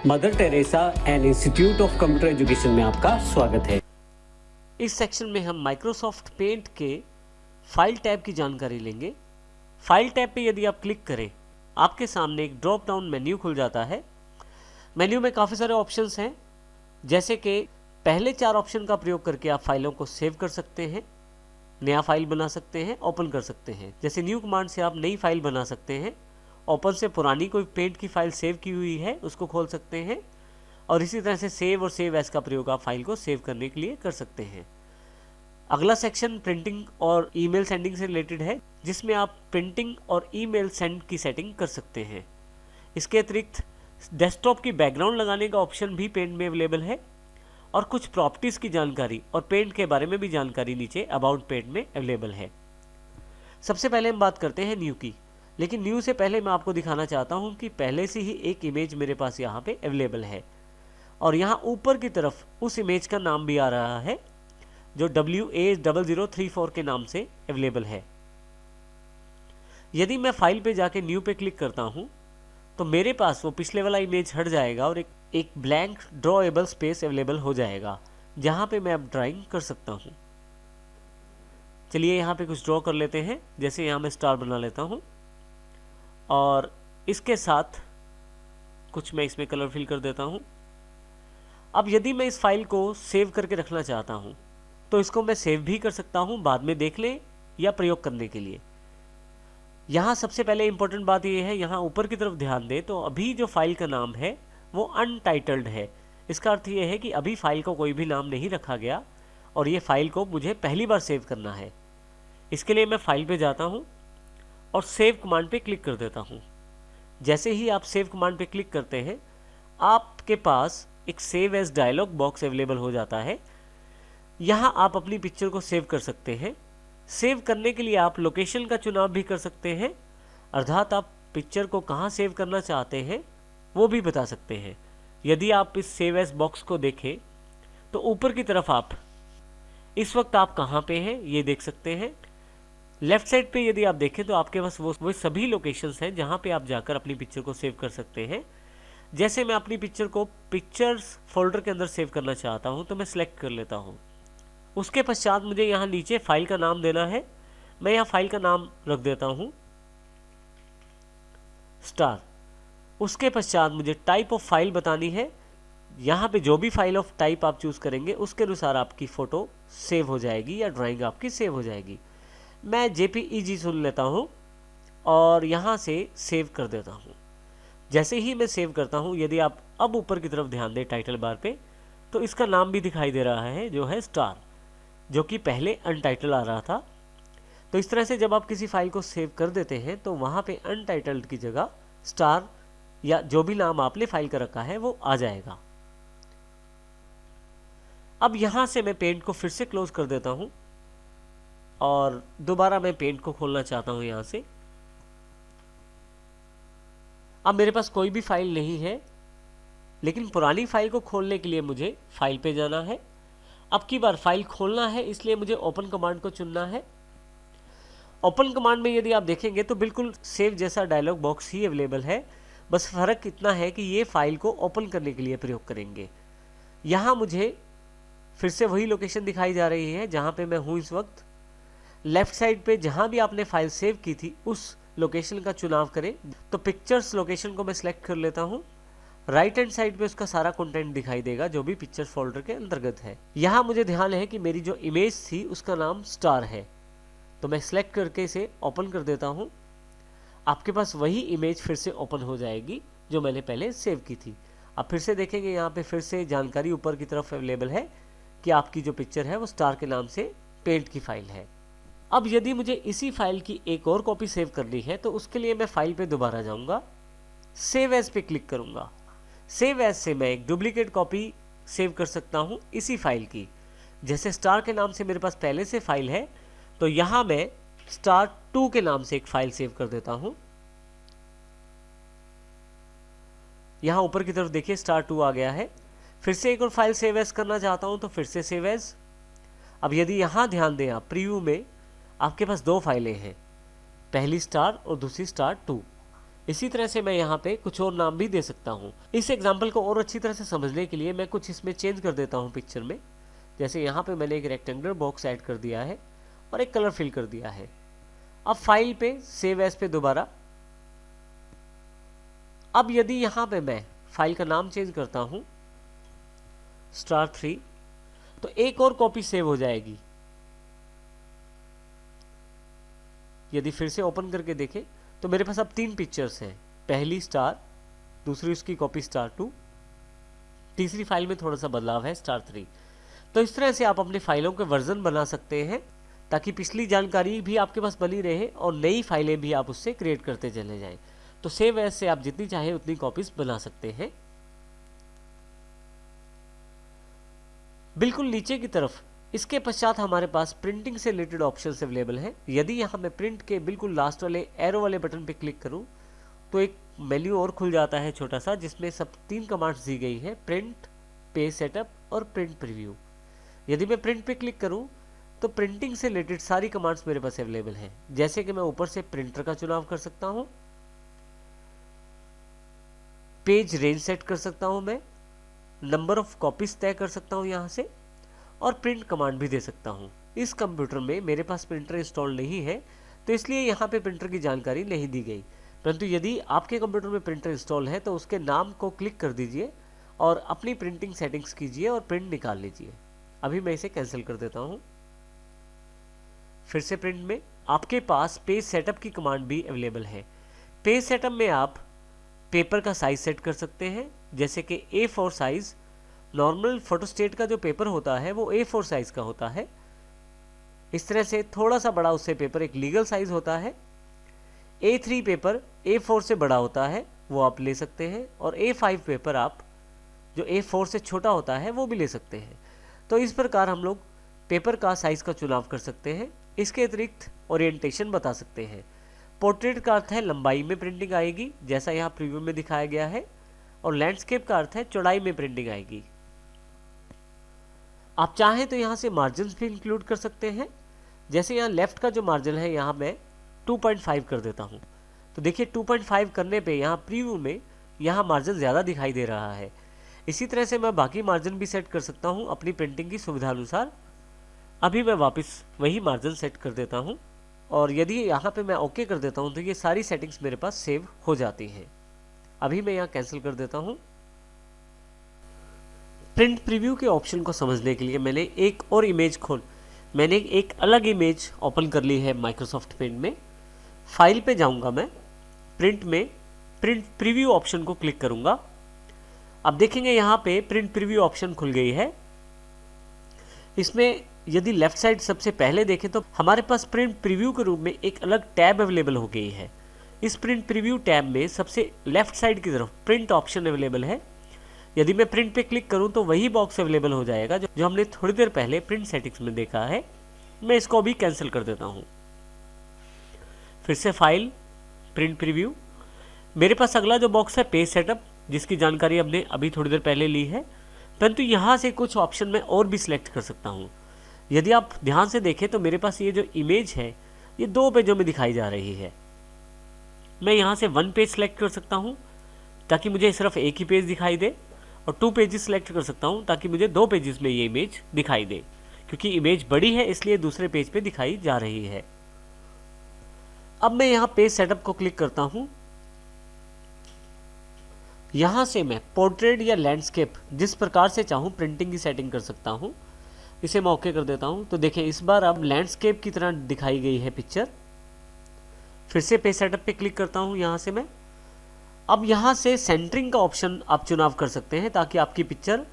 Mother Teresa and institute of computer education में आपका स्वागत है। इस सेक्शन में हम माइक्रोसॉफ्ट पेंट के फाइल टैब की जानकारी लेंगे। फाइल टैब पे यदि आप क्लिक करें, आपके सामने एक ड्रॉप डाउन मेन्यू खुल जाता है। मेन्यू में काफ़ी सारे ऑप्शंस हैं, जैसे कि पहले 4 ऑप्शन का प्रयोग करके आप फाइलों को सेव कर सकते हैं, नया फाइल बना सकते हैं, ओपन कर सकते हैं। जैसे न्यू कमांड से आप नई फाइल बना सकते हैं, ओपन से पुरानी कोई पेंट की फाइल सेव की हुई है उसको खोल सकते हैं, और इसी तरह से सेव और सेव एज का प्रयोग आप फाइल को सेव करने के लिए कर सकते हैं। अगला सेक्शन प्रिंटिंग और ईमेल सेंडिंग से रिलेटेड है, जिसमें आप प्रिंटिंग और ईमेल सेंड की सेटिंग कर सकते हैं। इसके अतिरिक्त डेस्कटॉप की बैकग्राउंड लगाने का ऑप्शन भी पेंट में अवेलेबल है, और कुछ प्रॉपर्टीज़ की जानकारी और पेंट के बारे में भी जानकारी नीचे अबाउट पेंट में अवेलेबल है। सबसे पहले हम बात करते हैं न्यू की, लेकिन न्यू से पहले मैं आपको दिखाना चाहता हूं कि पहले से ही एक इमेज मेरे पास यहाँ पे अवेलेबल है, और यहाँ ऊपर की तरफ उस इमेज का नाम भी आ रहा है जो WA0034 के नाम से अवेलेबल है। यदि मैं फाइल पे जाके न्यू पे क्लिक करता हूँ तो मेरे पास वो पिछले वाला इमेज हट जाएगा और एक ब्लैंक ड्रॉएबल स्पेस अवेलेबल हो जाएगा, जहाँ पे मैं अब ड्राइंग कर सकता हूँ। चलिए यहाँ पे कुछ ड्रॉ कर लेते हैं। जैसे यहाँ मैं स्टार बना लेता हूँ, और इसके साथ कुछ मैं इसमें कलर फिल कर देता हूँ। अब यदि मैं इस फाइल को सेव करके रखना चाहता हूँ तो इसको मैं सेव भी कर सकता हूँ बाद में देख लें या प्रयोग करने के लिए। यहाँ सबसे पहले इम्पोर्टेंट बात यह है, यहाँ ऊपर की तरफ ध्यान दें तो अभी जो फाइल का नाम है वो अनटाइटल्ड है। इसका अर्थ ये है कि अभी फाइल को कोई भी नाम नहीं रखा गया, और ये फाइल को मुझे पहली बार सेव करना है। इसके लिए मैं फाइल पे जाता हूँ और सेव कमांड पे क्लिक कर देता हूँ। जैसे ही आप सेव कमांड पे क्लिक करते हैं, आपके पास एक save as dialog box available हो जाता है। यहाँ आप अपनी पिक्चर को सेव कर सकते हैं। सेव करने के लिए आप लोकेशन का चुनाव भी कर सकते हैं, अर्थात आप पिक्चर को कहाँ सेव करना चाहते हैं वो भी बता सकते हैं। यदि आप इस सेव एज बॉक्स को देखें तो ऊपर की तरफ आप इस वक्त आप कहाँ पे हैं ये देख सकते हैं। लेफ्ट साइड पे यदि आप देखें तो आपके पास वो सभी लोकेशंस हैं जहाँ पे आप जाकर अपनी पिक्चर को सेव कर सकते हैं। जैसे मैं अपनी पिक्चर को पिक्चर्स फोल्डर के अंदर सेव करना चाहता हूँ तो मैं सिलेक्ट कर लेता हूँ। उसके पश्चात मुझे यहाँ नीचे फाइल का नाम देना है। मैं यहाँ फाइल का नाम रख देता हूँ स्टार। उसके पश्चात मुझे टाइप ऑफ फाइल बतानी है। यहाँ पे जो भी फाइल ऑफ टाइप आप चूज़ करेंगे उसके अनुसार आपकी फ़ोटो सेव हो जाएगी या ड्राइंग आपकी सेव हो जाएगी। मैं JPEG चुन लेता हूँ और यहाँ से सेव कर देता हूँ। जैसे ही मैं सेव करता हूँ, यदि आप अब ऊपर की तरफ ध्यान दें टाइटल बार पे, तो इसका नाम भी दिखाई दे रहा है जो है स्टार, जो कि पहले अनटाइटल आ रहा था। तो इस तरह से जब आप किसी फाइल को सेव कर देते हैं तो वहाँ पे अनटाइटल्ड की जगह स्टार या जो भी नाम आपने फाइल का रखा है वो आ जाएगा। अब यहाँ से मैं पेंट को फिर से क्लोज कर देता हूँ और दोबारा मैं पेंट को खोलना चाहता हूँ यहाँ से। अब मेरे पास कोई भी फाइल नहीं है, लेकिन पुरानी फाइल को खोलने के लिए मुझे फाइल पे जाना है। अब की बार फाइल खोलना है, इसलिए मुझे ओपन कमांड को चुनना है। ओपन कमांड में यदि आप देखेंगे तो बिल्कुल सेव जैसा डायलॉग बॉक्स ही अवेलेबल है, बस फ़र्क इतना है कि ये फाइल को ओपन करने के लिए प्रयोग करेंगे। यहाँ मुझे फिर से वही लोकेशन दिखाई जा रही है जहाँ पे मैं हूँ इस वक्त। लेफ्ट साइड पे जहाँ भी आपने फाइल सेव की थी उस लोकेशन का चुनाव करें। तो पिक्चर्स लोकेशन को मैं सिलेक्ट कर लेता हूँ। राइट हैंड साइड पे उसका सारा कंटेंट दिखाई देगा जो भी पिक्चर्स फोल्डर के अंतर्गत है। यहाँ मुझे ध्यान है कि मेरी जो इमेज थी उसका नाम स्टार है, तो मैं सिलेक्ट करके इसे ओपन कर देता हूँ। आपके पास वही इमेज फिर से ओपन हो जाएगी जो मैंने पहले सेव की थी। अब फिर से देखेंगे, यहाँ पे फिर से जानकारी ऊपर की तरफ अवेलेबल है कि आपकी जो पिक्चर है वो स्टार के नाम से पेंट की फाइल है। अब यदि मुझे इसी फाइल की एक और कॉपी सेव करनी है तो उसके लिए मैं फाइल पे दोबारा जाऊंगा, सेव एज पे क्लिक करूंगा। सेव एज से मैं एक डुप्लीकेट कॉपी सेव कर सकता हूं इसी फाइल की। जैसे स्टार के नाम से मेरे पास पहले से फाइल है, तो यहाँ मैं स्टार 2 के नाम से एक फाइल सेव कर देता हूं। यहाँ ऊपर की तरफ देखिए स्टार 2 आ गया है। फिर से एक और फाइल सेव एज करना चाहता हूं तो फिर से सेव एज। अब यदि यहाँ ध्यान दें आप, प्रीव्यू में आपके पास 2 फाइलें हैं, पहली स्टार और दूसरी स्टार 2। इसी तरह से मैं यहाँ पे कुछ और नाम भी दे सकता हूँ। इस एग्जाम्पल को और अच्छी तरह से समझने के लिए मैं कुछ इसमें चेंज कर देता हूँ पिक्चर में। जैसे यहाँ पे मैंने एक रेक्टेंगुलर बॉक्स ऐड कर दिया है और एक कलर फिल कर दिया है। अब फाइल पे सेव एज पे दोबारा। अब यदि यहाँ पे मैं फाइल का नाम चेंज करता हूँ star3, तो एक और कॉपी सेव हो जाएगी। यदि फिर से ओपन करके देखें तो मेरे पास अब 3 पिक्चर्स हैं, पहली स्टार, दूसरी उसकी कॉपी star2, तीसरी फाइल में थोड़ा सा बदलाव है star3। तो इस तरह से आप अपनी फाइलों के वर्जन बना सकते हैं ताकि पिछली जानकारी भी आपके पास बनी रहे और नई फाइलें भी आप उससे क्रिएट करते चले जाएं। तो सेव एज से आप जितनी चाहे उतनी कॉपीज बना सकते हैं। बिल्कुल नीचे की तरफ इसके पश्चात हमारे पास प्रिंटिंग से रिलेटेड ऑप्शंस अवेलेबल हैं। यदि यहाँ मैं प्रिंट के बिल्कुल लास्ट वाले एरो वाले बटन पे क्लिक करूँ तो एक मेन्यू और खुल जाता है छोटा सा, जिसमें सब 3 कमांड्स दी गई है, प्रिंट, पेज सेटअप और प्रिंट प्रीव्यू। यदि मैं प्रिंट पे क्लिक करूँ तो प्रिंटिंग से रिलेटेड सारी कमांड्स मेरे पास अवेलेबल हैं। जैसे कि मैं ऊपर से प्रिंटर का चुनाव कर सकता हूँ, पेज रेंज सेट कर सकता हूँ, मैं नंबर ऑफ कॉपीज तय कर सकता हूँ यहाँ से, और प्रिंट कमांड भी दे सकता हूँ। इस कंप्यूटर में मेरे पास प्रिंटर इंस्टॉल नहीं है तो इसलिए यहाँ पे प्रिंटर की जानकारी नहीं दी गई, परंतु यदि आपके कंप्यूटर में प्रिंटर इंस्टॉल है तो उसके नाम को क्लिक कर दीजिए और अपनी प्रिंटिंग सेटिंग्स कीजिए और प्रिंट निकाल लीजिए। अभी मैं इसे कैंसिल कर देता हूँ। फिर से प्रिंट में आपके पास पेज सेटअप की कमांड भी अवेलेबल है। पेज सेटअप में आप पेपर का साइज सेट कर सकते हैं, जैसे कि A4 साइज। नॉर्मल फोटोस्टेट का जो पेपर होता है वो A4 साइज का होता है। इस तरह से थोड़ा सा बड़ा उससे पेपर एक लीगल साइज होता है। A3 पेपर A4 से बड़ा होता है, वो आप ले सकते हैं, और A5 पेपर आप जो A4 से छोटा होता है वो भी ले सकते हैं। तो इस प्रकार हम लोग पेपर का साइज का चुनाव कर सकते हैं। इसके अतिरिक्त ओरिएंटेशन बता सकते हैं। पोर्ट्रेट का अर्थ है लंबाई में प्रिंटिंग आएगी, जैसा यहाँ प्रीव्यू में दिखाया गया है, और लैंडस्केप का अर्थ है चौड़ाई में प्रिंटिंग आएगी। आप चाहें तो यहाँ से मार्जिन भी इंक्लूड कर सकते हैं। जैसे यहाँ लेफ्ट का जो मार्जिन है यहाँ मैं 2.5 कर देता हूँ, तो देखिए 2.5 करने पे यहाँ प्रीव्यू में यहाँ मार्जिन ज़्यादा दिखाई दे रहा है। इसी तरह से मैं बाकी मार्जिन भी सेट कर सकता हूँ अपनी प्रिंटिंग की सुविधा अनुसार। अभी मैं वापस वही मार्जिन सेट कर देता हूँ, और यदि यहाँ पे मैं ओके कर देता हूँ तो ये सारी सेटिंग्स मेरे पास सेव हो जाती हैं। अभी मैं यहाँ कैंसिल कर देता हूँ। प्रिंट प्रीव्यू के ऑप्शन को समझने के लिए मैंने एक और इमेज मैंने एक अलग इमेज ओपन कर ली है माइक्रोसॉफ्ट पेंट में। फाइल पे जाऊँगा मैं, प्रिंट में प्रिंट प्रीव्यू ऑप्शन को क्लिक करूँगा। अब देखेंगे यहाँ पे प्रिंट प्रीव्यू ऑप्शन खुल गई है। इसमें यदि लेफ्ट साइड सबसे पहले देखें तो हमारे पास प्रिंट प्रीव्यू के रूप में एक अलग टैब अवेलेबल हो गई है। इस प्रिंट प्रीव्यू टैब में सबसे लेफ्ट साइड की तरफ प्रिंट ऑप्शन अवेलेबल है। यदि मैं प्रिंट पे क्लिक करूं तो वही बॉक्स अवेलेबल हो जाएगा जो हमने थोड़ी देर पहले प्रिंट सेटिंग्स में देखा है। मैं इसको भी कैंसिल कर देता हूं। फिर से फाइल, प्रिंट प्रीव्यू। मेरे पास अगला जो बॉक्स है पेज सेटअप, जिसकी जानकारी हमने अभी थोड़ी देर पहले ली है, परंतु यहाँ से कुछ ऑप्शन मैं और भी सिलेक्ट कर सकता हूँ। यदि आप ध्यान से देखें तो मेरे पास ये जो इमेज है ये 2 पेजों में दिखाई जा रही है। मैं यहाँ से 1 पेज सेलेक्ट कर सकता हूँ ताकि मुझे सिर्फ एक ही पेज दिखाई दे, और 2 पेजेस सेलेक्ट कर सकता हूँ ताकि मुझे 2 पेजेस में ये इमेज दिखाई दे। क्योंकि इमेज बड़ी है इसलिए दूसरे पेज पे दिखाई जा रही है। अब मैं यहाँ पेज सेटअप को क्लिक करता हूँ। यहाँ से मैं पोर्ट्रेट या लैंडस्केप जिस प्रकार से चाहूँ प्रिंटिंग की सेटिंग कर सकता हूँ। इसे मैं ओके कर देता हूँ। तो देखें इस बार अब लैंडस्केप की तरह दिखाई गई है पिक्चर। फिर से पेज सेटअप पे क्लिक करता हूँ यहाँ से मैं। अब यहाँ से सेंटरिंग का ऑप्शन आप चुनाव कर सकते हैं ताकि आपकी पिक्चर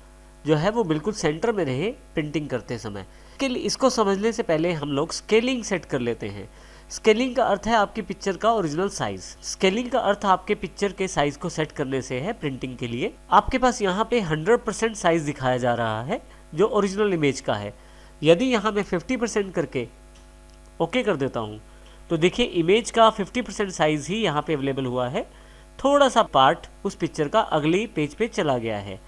जो है वो बिल्कुल सेंटर में रहे प्रिंटिंग करते समय। इसको समझने से पहले हम लोग स्केलिंग सेट कर लेते हैं। स्केलिंग का अर्थ है आपकी पिक्चर का ओरिजिनल साइज। स्केलिंग का अर्थ आपके पिक्चर के साइज को सेट करने से है प्रिंटिंग के लिए। आपके पास यहाँ पे 100% साइज दिखाया जा रहा है जो ओरिजिनल इमेज का है। यदि यहाँ मैं 50% करके ओके कर देता हूँ तो देखिए इमेज का 50% साइज ही यहाँ पे अवेलेबल हुआ है। थोड़ा सा पार्ट उस पिक्चर का अगली पेज पे चला गया है।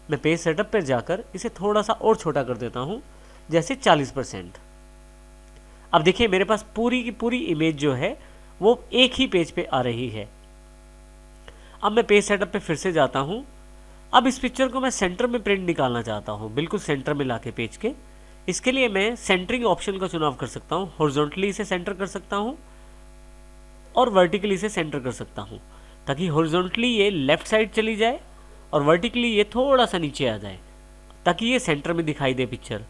मैं पेज सेटअप पर जाकर इसे थोड़ा सा और छोटा कर देता हूँ, जैसे 40%। अब देखिए मेरे पास पूरी की पूरी इमेज जो है वो एक ही पेज पे आ रही है। अब मैं पेज सेटअप पे फिर से जाता हूँ। अब इस पिक्चर को मैं सेंटर में प्रिंट निकालना चाहता हूँ, बिल्कुल सेंटर में लाके पेज के। इसके लिए मैं सेंटरिंग ऑप्शन का चुनाव कर सकता हूँ। हॉरिजॉन्टली इसे सेंटर कर सकता हूँ और वर्टिकली इसे सेंटर कर सकता हूँ, ताकि हॉरिजॉन्टली ये लेफ्ट साइड चली जाए और वर्टिकली ये थोड़ा सा नीचे आ जाए, ताकि ये सेंटर में दिखाई दे पिक्चर।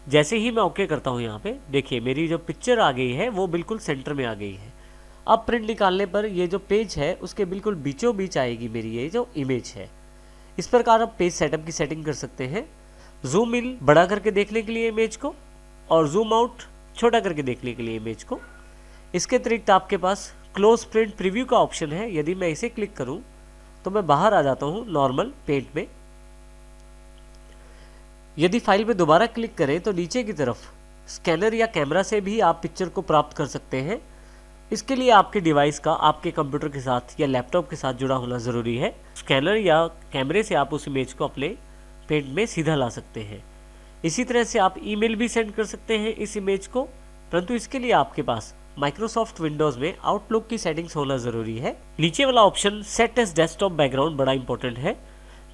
जैसे ही मैं ओके करता हूँ यहाँ पे देखिए मेरी जो पिक्चर आ गई है वो बिल्कुल सेंटर में आ गई है। अब प्रिंट निकालने पर ये जो पेज है उसके बिल्कुल बीचों बीच आएगी मेरी ये जो इमेज है। इस प्रकार आप पेज सेटअप की सेटिंग कर सकते हैं। जूम इन बड़ा करके देखने के लिए इमेज को और जूम आउट छोटा करके देखने के लिए इमेज को। इसके अतिरिक्त आपके पास क्लोज प्रिंट प्रीव्यू का ऑप्शन है। यदि मैं इसे क्लिक करूं तो मैं बाहर आ जाता हूं नॉर्मल पेंट में। यदि फाइल पे दोबारा क्लिक करें तो नीचे की तरफ स्कैनर या कैमरा से भी आप पिक्चर को प्राप्त कर सकते हैं। इसके लिए आपके डिवाइस का आपके कंप्यूटर के साथ या लैपटॉप के साथ जुड़ा होना ज़रूरी है। स्कैनर या कैमरे से आप उस इमेज को अपने पेंट में सीधा ला सकते हैं। इसी तरह से आप ईमेल भी सेंड कर सकते हैं इस इमेज को, परंतु इसके लिए आपके पास माइक्रोसॉफ्ट विंडोज़ में आउटलुक की सेटिंग्स होना ज़रूरी है। नीचे वाला option set as desktop background बड़ा इंपॉर्टेंट है।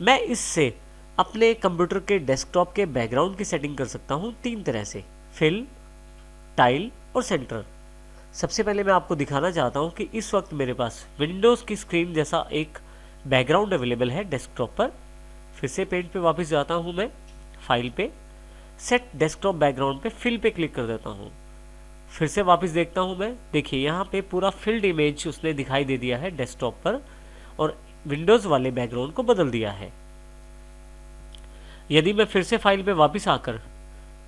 मैं इससे अपने कंप्यूटर के डेस्कटॉप के बैकग्राउंड की सेटिंग कर सकता हूँ 3 तरह से, फिल, टाइल और सेंटर। सबसे पहले मैं आपको दिखाना चाहता हूँ कि इस वक्त मेरे पास विंडोज़ की स्क्रीन जैसा एक बैकग्राउंड अवेलेबल है डेस्कटॉप पर। फिर से पेंट पे वापस जाता हूँ मैं, फाइल पे, सेट डेस्कटॉप बैकग्राउंड पे फिल पे क्लिक कर देता हूँ। फिर से वापस देखता हूँ मैं, देखिए यहाँ पे पूरा फिल्ड इमेज उसने दिखाई दे दिया है डेस्कटॉप पर और विंडोज़ वाले बैकग्राउंड को बदल दिया है। यदि मैं फिर से फाइल पे वापस आकर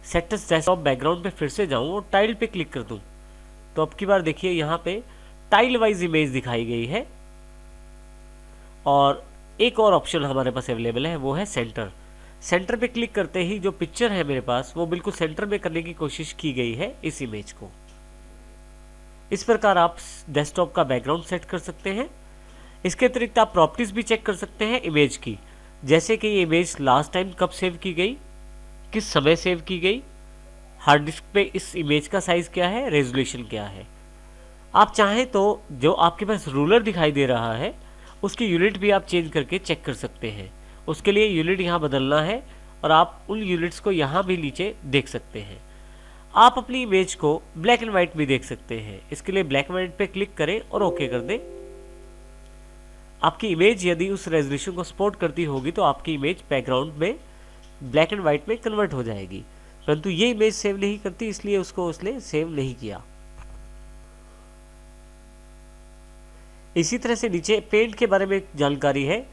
सेट डेस्कटॉप बैकग्राउंड पे फिर से जाऊँ और टाइल पे क्लिक कर दूँ तो अब की बार देखिए यहाँ पे टाइल वाइज इमेज दिखाई गई है। और एक और ऑप्शन हमारे पास अवेलेबल है, वो है सेंटर। सेंटर पे क्लिक करते ही जो पिक्चर है मेरे पास वो बिल्कुल सेंटर में करने की कोशिश की गई है इस इमेज को। इस प्रकार आप डेस्कटॉप का बैकग्राउंड सेट कर सकते हैं। इसके अतिरिक्त आप प्रॉपर्टीज भी चेक कर सकते हैं इमेज की, जैसे कि ये इमेज लास्ट टाइम कब सेव की गई, किस समय सेव की गई, हार्ड डिस्क पे इस इमेज का साइज क्या है, रेजोल्यूशन क्या है। आप चाहें तो जो आपके पास रूलर दिखाई दे रहा है उसकी यूनिट भी आप चेंज करके चेक कर सकते हैं। उसके लिए यूनिट यहाँ बदलना है और आप उन यूनिट्स को यहाँ भी नीचे देख सकते हैं। आप अपनी इमेज को ब्लैक एंड वाइट भी देख सकते हैं। इसके लिए ब्लैक एंड वाइट पे क्लिक करें और ओके कर दें। आपकी इमेज यदि उस रेजोल्यूशन को सपोर्ट करती होगी तो आपकी इमेज बैकग्राउंड में ब्लैक एंड वाइट में कन्वर्ट हो जाएगी, परंतु ये इमेज सेव नहीं करती, इसलिए उसको उसने सेव नहीं किया। इसी तरह से नीचे पेंट के बारे में जानकारी है,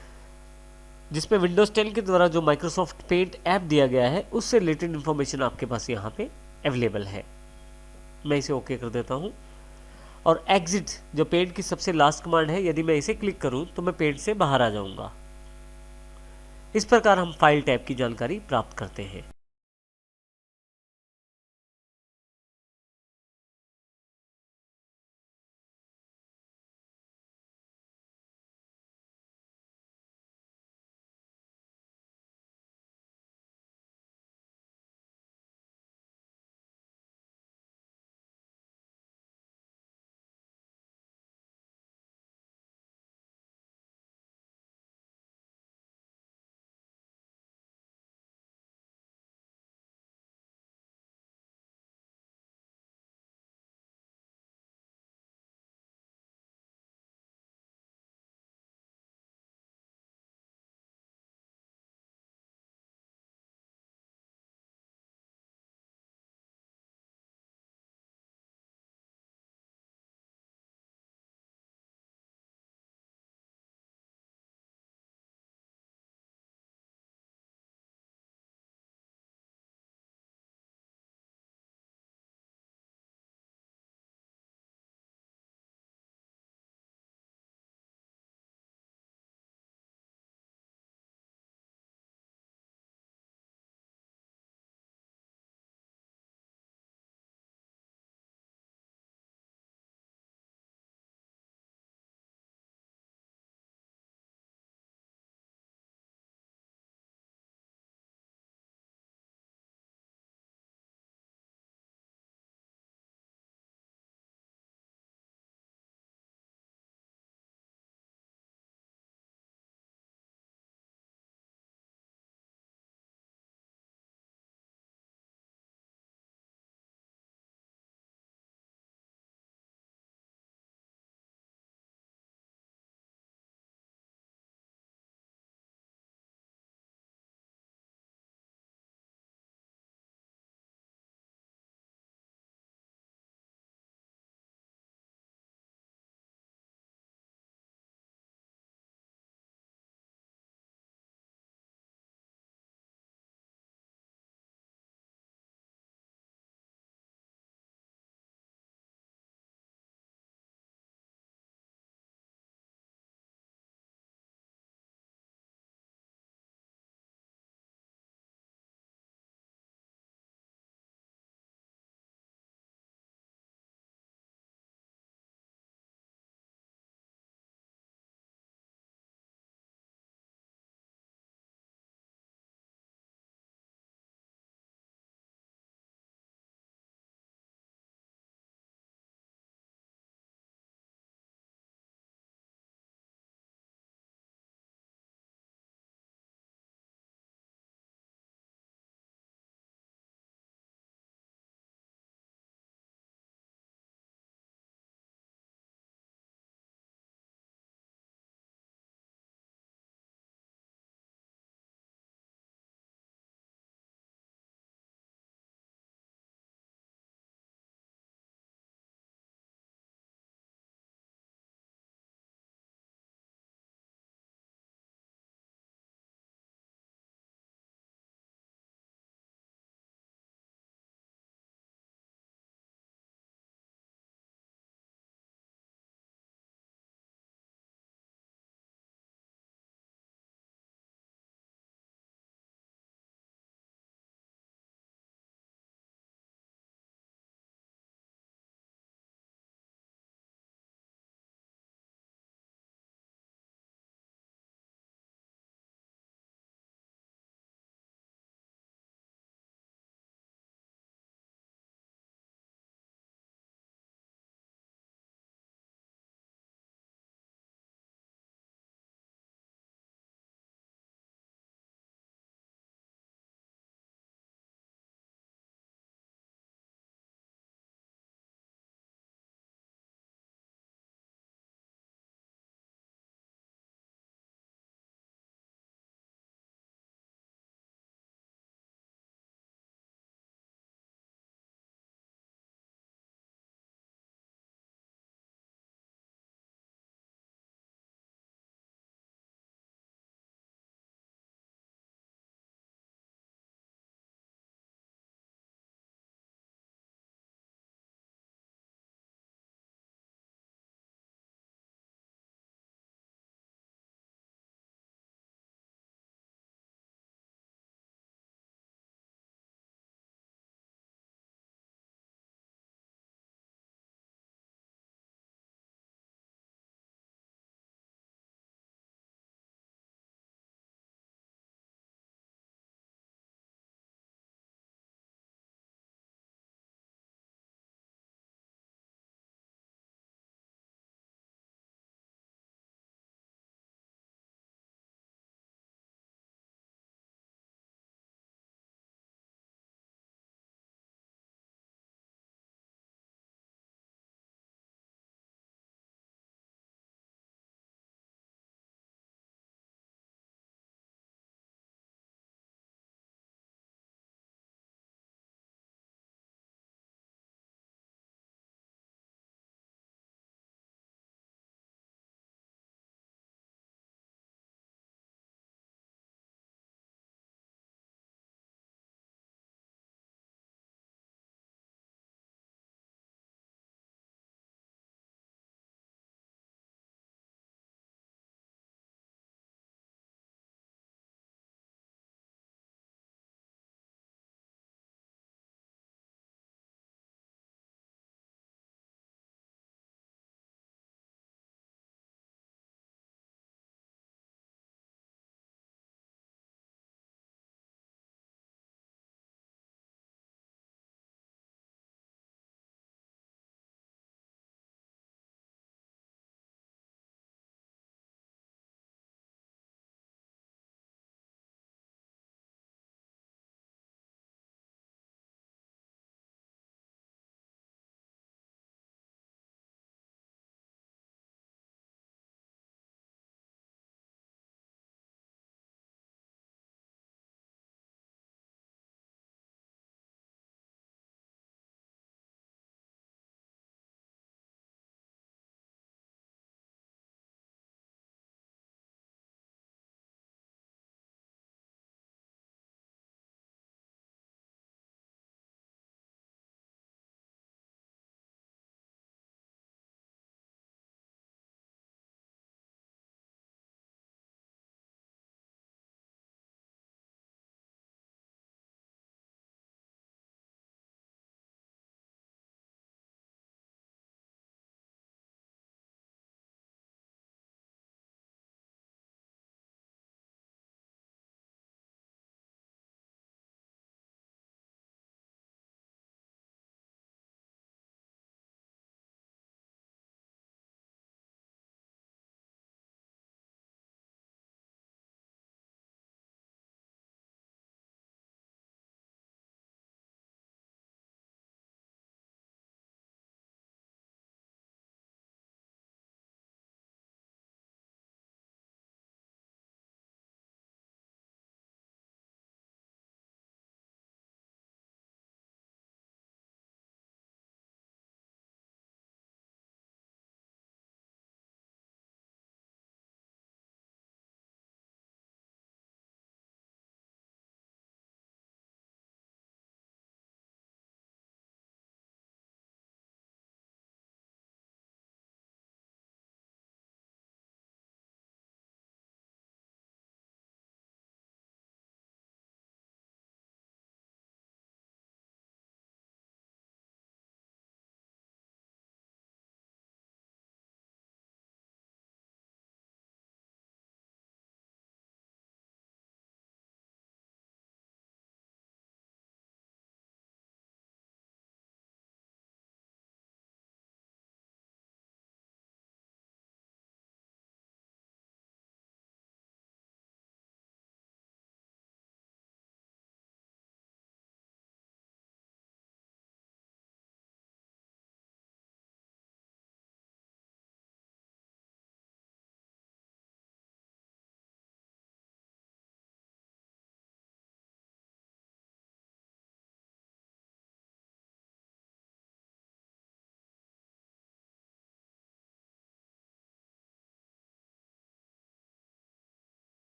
जिसमें विंडोज 10 के द्वारा जो माइक्रोसॉफ्ट पेंट ऐप दिया गया है उससे रिलेटेड इन्फॉर्मेशन आपके पास यहाँ पे अवेलेबल है। मैं इसे ओके कर देता हूँ और एग्जिट जो पेंट की सबसे लास्ट कमांड है, यदि मैं इसे क्लिक करूँ तो मैं पेंट से बाहर आ जाऊँगा। इस प्रकार हम फाइल टैब की जानकारी प्राप्त करते हैं।